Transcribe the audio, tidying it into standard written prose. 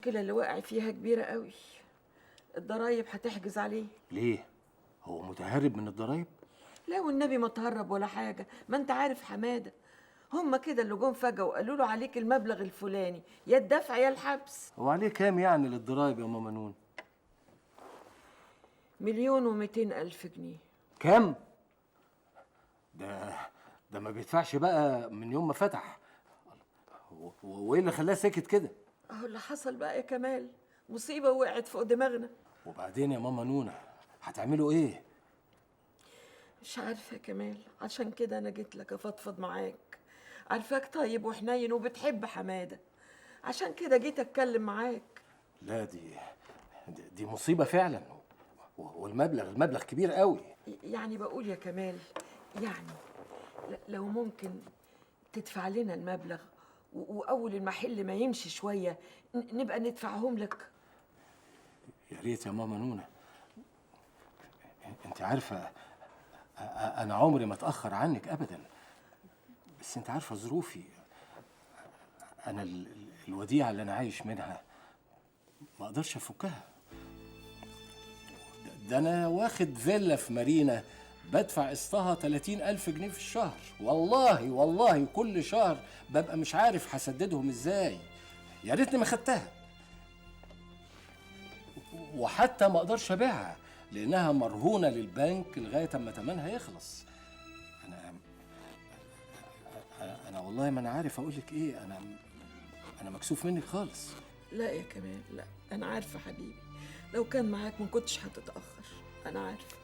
المشكلة اللي واقع فيها كبيرة قوي. الضرايب هتحجز عليه. ليه؟ هو متهرب من الضرايب؟ لا والنبي ما تهرب ولا حاجة، ما انت عارف حمادة. هما كده اللي جم فجأة وقالوا له عليك المبلغ الفلاني، يا الدفع يا الحبس. هو عليه كام يعني للضرايب يا ماما نون؟ 1,200,000 جنيه. كام؟ ده ده ما بيدفعش بقى من يوم ما فتح. وايه اللي خلاه ساكت كده؟ اهو اللي حصل بقى يا كمال، مصيبة وقعت فوق دماغنا. وبعدين يا ماما نونة هتعملوا ايه؟ مش عارفة يا كمال، عشان كده أنا جيت لك أفضفض معاك. عارفاك طيب وحنين وبتحب حمادة، عشان كده جيت أتكلم معاك. لا دي مصيبة فعلا، والمبلغ كبير قوي. يعني بقول يا كمال، يعني لو ممكن تدفع لنا المبلغ وأول المحل ما يمشي شوية نبقى ندفعهم لك. يا ريت يا ماما نونة. انت عارفة انا عمري ما اتأخر عنك ابدا، بس انت عارفة ظروفي. انا الوديعة اللي انا عايش منها ما اقدرش افكها. ده انا واخد فيلا في مارينا بدفع قسطها 30,000 جنيه في الشهر، والله كل شهر ببقى مش عارف هسددهم ازاي. يا ريتني ما خدتها، وحتى ما اقدرش ابيعها لانها مرهونة للبنك لغاية اما تمنها يخلص. انا انا والله ما انا عارف اقول لك ايه. انا مكسوف منك خالص. لا يا كمال لا، أنا عارفة حبيبي، لو كان معاك ما كنتش هتتأخر، أنا عارفة.